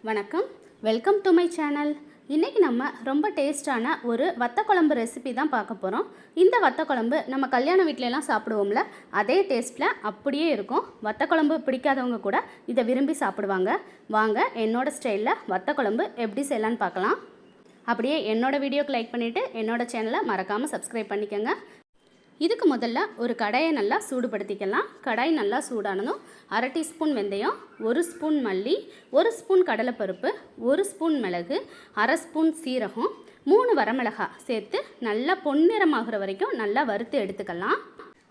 வணக்கம், welcome to my channel. இன்றைக்கி நம்ம ரொம்ப டேஸ்டான ஒரு வத்த குழம்பு ரெசிபி தான் பார்க்க போகிறோம். இந்த வத்த குழம்பு நம்ம கல்யாண வீட்டிலலாம் சாப்பிடுவோம்ல, அதே டேஸ்ட்டில் அப்படியே இருக்கும். வத்த குழம்பு பிடிக்காதவங்க கூட இதை விரும்பி சாப்பிடுவாங்க. வாங்க என்னோடய ஸ்டைலில் வத்த குழம்பு எப்படி செய்யலான்னு பார்க்கலாம். அப்படியே என்னோடய வீடியோக்கு லைக் பண்ணிவிட்டு என்னோடய சேனலை மறக்காமல் சப்ஸ்கிரைப் பண்ணிக்கோங்க. இதுக்கு முதல்ல ஒரு கடாயை நல்லா சூடுபடுத்திக்கலாம். கடாய் நல்லா சூடானதும் 1/2 டீஸ்பூன் வெந்தயம், 1 ஸ்பூன் மல்லி, 1 ஸ்பூன் கடலைப்பருப்பு, 1 ஸ்பூன் மிளகு, 1/2 ஸ்பூன் சீரகம், 3 வரமிளகாய் சேர்த்து நல்லா பொன்னிறமாகிற வரைக்கும் நல்லா வறுத்து எடுத்துக்கலாம்.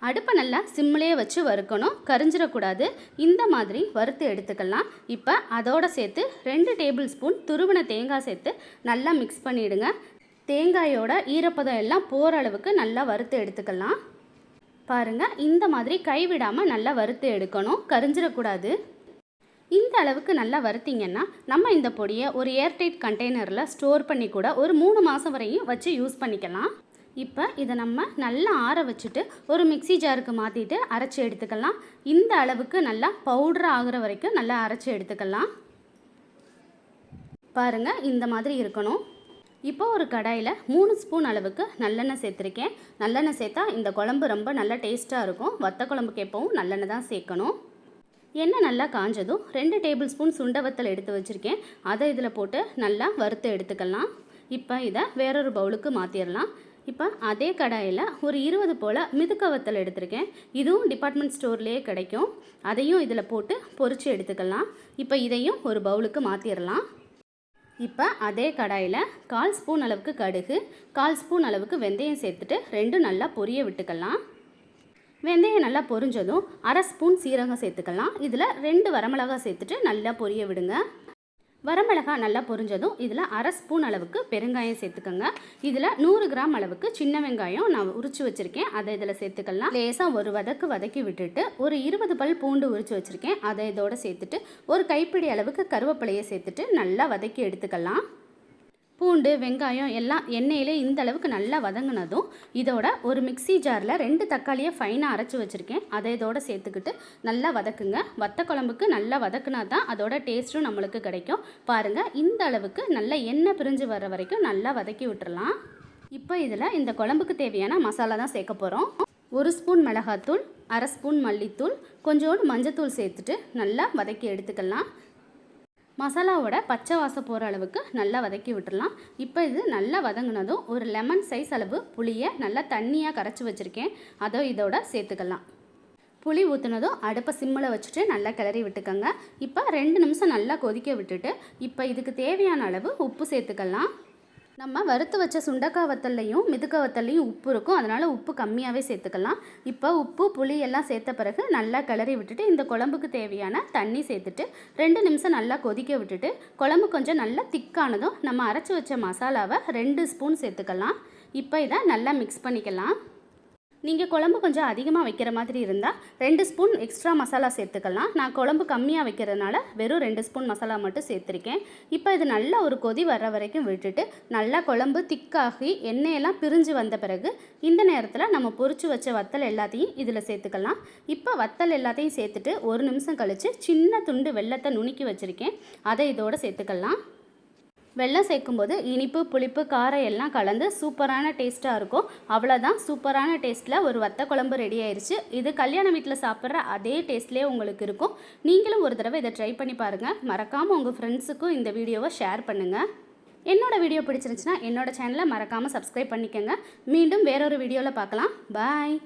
அடுப்பை நல்லா சிம்மிலேயே வச்சு வறுக்கணும், கரிஞ்சிடக்கூடாது. இந்த மாதிரி வறுத்து எடுத்துக்கலாம். இப்போ அதோடு சேர்த்து 2 டேபிள் ஸ்பூன் துருவின தேங்காய் சேர்த்து நல்லா மிக்ஸ் பண்ணிவிடுங்க. தேங்காயோட ஈரப்பதம் எல்லாம் போகிற அளவுக்கு நல்லா வறுத்து எடுத்துக்கலாம். பாருங்கள், இந்த மாதிரி கைவிடாமல் நல்லா வறுத்து எடுக்கணும், கரிஞ்சிடக்கூடாது. இந்த அளவுக்கு நல்லா வறுத்திங்கன்னா நம்ம இந்த பொடியை ஒரு ஏர்டைட் கண்டெய்னரில் ஸ்டோர் பண்ணி கூட ஒரு 3 மாதம் வரையும் வச்சு யூஸ் பண்ணிக்கலாம். இப்போ இதை நம்ம நல்லா ஆற வச்சுட்டு ஒரு மிக்ஸி ஜாருக்கு மாற்றிட்டு அரைச்சி எடுத்துக்கலாம். இந்த அளவுக்கு நல்லா பவுடர் ஆகிற வரைக்கும் நல்லா அரைச்சி எடுத்துக்கலாம். பாருங்கள், இந்த மாதிரி இருக்கணும். இப்போ ஒரு கடாயில் 3 ஸ்பூன் அளவுக்கு நல்லெண்ணெய் சேர்த்துருக்கேன். நல்லெண்ணெய் சேர்த்தா இந்த குழம்பு ரொம்ப நல்லா டேஸ்ட்டாக இருக்கும். வத்த குழம்புக்கு எப்பவும் நல்லெண்ணெய் தான் சேர்க்கணும். எண்ணெய் நல்லா காஞ்சதும் 2 டேபிள் ஸ்பூன் சுண்டை வத்தல் எடுத்து வச்சுருக்கேன். அதை இதில் போட்டு நல்லா வறுத்து எடுத்துக்கலாம். இப்போ இதை வேறொரு பவுலுக்கு மாற்றிடலாம். இப்போ அதே கடாயில் ஒரு 20 போல் மிதுக்க வத்தல் எடுத்திருக்கேன். இதுவும் டிபார்ட்மெண்ட் ஸ்டோர்லேயே கிடைக்கும். அதையும் இதில் போட்டு பொரித்து எடுத்துக்கலாம். இப்போ இதையும் ஒரு பவுலுக்கு மாற்றிடலாம். இப்போ அதே கடாயில் 1/4 ஸ்பூன் அளவுக்கு கடுகு, 1/4 ஸ்பூன் அளவுக்கு வெந்தயம் சேர்த்துட்டு ரெண்டும் நல்லா பொரிய விட்டுக்கலாம். வெந்தயம் நல்லா பொரிஞ்சதும் 1/2 ஸ்பூன் சீரகம் சேர்த்துக்கலாம். இதில் 2 வரமிளகாய் சேர்த்துட்டு நல்லா பொரிய விடுங்க. வரமிளகாய் நல்லா பொரிஞ்சதும் இதில் 1/2 ஸ்பூன் அளவுக்கு பெருங்காயம் சேர்த்துக்கோங்க. இதில் 100 கிராம் அளவுக்கு சின்ன வெங்காயம் நான் உரித்து வச்சுருக்கேன், அதை இதில் சேர்த்துக்கலாம். லேசாக ஒரு வதக்கி விட்டுட்டு ஒரு 20 பல் பூண்டு உரித்து வச்சுருக்கேன், அதை இதோடு சேர்த்துட்டு ஒரு கைப்பிடி அளவுக்கு கருவேப்பிலையை சேர்த்துட்டு நல்லா வதக்கி எடுத்துக்கலாம். பூண்டு வெங்காயம் எல்லாம் எண்ணெயிலே இந்த அளவுக்கு நல்லா வதங்கினதும் இதோட ஒரு மிக்ஸி ஜாரில் 2 தக்காளியை ஃபைனாக அரைச்சி வச்சுருக்கேன், அதை இதோட சேர்த்துக்கிட்டு நல்லா வதக்குங்க. வத்த குழம்புக்கு நல்லா வதக்குனா தான் அதோட டேஸ்ட்டும் நம்மளுக்கு கிடைக்கும். பாருங்கள், இந்த அளவுக்கு நல்லா எண்ணெய் பிரிஞ்சு வர வரைக்கும் நல்லா வதக்கி விட்டுறலாம். இப்போ இதில் இந்த குழம்புக்கு தேவையான மசாலா தான் சேர்க்க போகிறோம். 1 ஸ்பூன் மிளகாத்தூள், 1/2 ஸ்பூன் மல்லித்தூள், கொஞ்சோண்டு மஞ்சத்தூள் சேர்த்துட்டு நல்லா வதக்கி எடுத்துக்கலாம். மசாலாவோட பச்சை வாசம் போகிற அளவுக்கு நல்லா வதக்கி விட்டுடலாம். இப்போ இது நல்லா வதங்கினதும் ஒரு லெமன் சைஸ் அளவு புளியை நல்லா தண்ணியாக கரைச்சி வச்சுருக்கேன், அதை இதோட சேர்த்துக்கலாம். புளி ஊற்றுனதும் அடுப்பை சிம்மில் வச்சுட்டு நல்லா கிளறி விட்டுக்கோங்க. இப்போ 2 நிமிஷம் நல்லா கொதிக்க விட்டுட்டு இப்போ இதுக்கு தேவையான அளவு உப்பு சேர்த்துக்கலாம். நம்ம வறுத்து வச்ச சுண்டக்காய் வத்தல்லையும் மிதுக்க வத்தல்லையும் உப்பு இருக்கும், அதனால் உப்பு கம்மியாகவே சேர்த்துக்கலாம். இப்போ உப்பு புளி எல்லாம் சேர்த்த பிறகு நல்லா கிளறி விட்டுட்டு இந்த குழம்புக்கு தேவையான தண்ணி சேர்த்துட்டு 2 நிமிஷம் நல்லா கொதிக்க விட்டுட்டு குழம்பு கொஞ்சம் நல்லா திக்கானதும் நம்ம அரைச்சி வச்ச மசாலாவை 2 ஸ்பூன் சேர்த்துக்கலாம். இப்போ இதை நல்லா மிக்ஸ் பண்ணிக்கலாம். நீங்கள் குழம்பு கொஞ்சம் அதிகமாக வைக்கிற மாதிரி இருந்தால் 2 ஸ்பூன் எக்ஸ்ட்ரா மசாலா சேர்த்துக்கலாம். நான் குழம்பு கம்மியாக வைக்கிறதுனால வெறும் 2 ஸ்பூன் மசாலா மட்டும் சேர்த்துருக்கேன். இப்போ இது நல்லா ஒரு கொதி வர்ற வரைக்கும் விட்டுட்டு நல்லா குழம்பு திக்காகி எண்ணெயெல்லாம் பிரிஞ்சு வந்த பிறகு இந்த நேரத்தில் நம்ம பொரிச்சு வச்ச வத்தல் எல்லாத்தையும் இதில் சேர்த்துக்கலாம். இப்போ வத்தல் எல்லாத்தையும் சேர்த்துட்டு 1 நிமிஷம் கழித்து சின்ன துண்டு வெல்லத்தை நுணுக்கி வச்சுருக்கேன், அதை இதோடு சேர்த்துக்கலாம். வெல்லம் சேர்க்கும்போது இனிப்பு புளிப்பு காரம் எல்லாம் கலந்து சூப்பரான டேஸ்ட்டாக இருக்கும். அவ்வளோதான், சூப்பரான டேஸ்ட்டில் ஒரு வத்த குழம்பு ரெடி ஆயிடுச்சு. இது கல்யாண வீட்டில் சாப்பிட்ற அதே டேஸ்ட்லேயே உங்களுக்கு இருக்கும். நீங்களும் ஒரு தடவை இதை ட்ரை பண்ணி பாருங்கள். மறக்காமல் உங்கள் ஃப்ரெண்ட்ஸுக்கும் இந்த வீடியோவை ஷேர் பண்ணுங்கள். என்னோடய வீடியோ பிடிச்சிருந்துச்சுன்னா என்னோடய சேனலை மறக்காமல் சப்ஸ்கிரைப் பண்ணிக்கோங்க. மீண்டும் வேறொரு வீடியோவில் பார்க்கலாம். பாய்.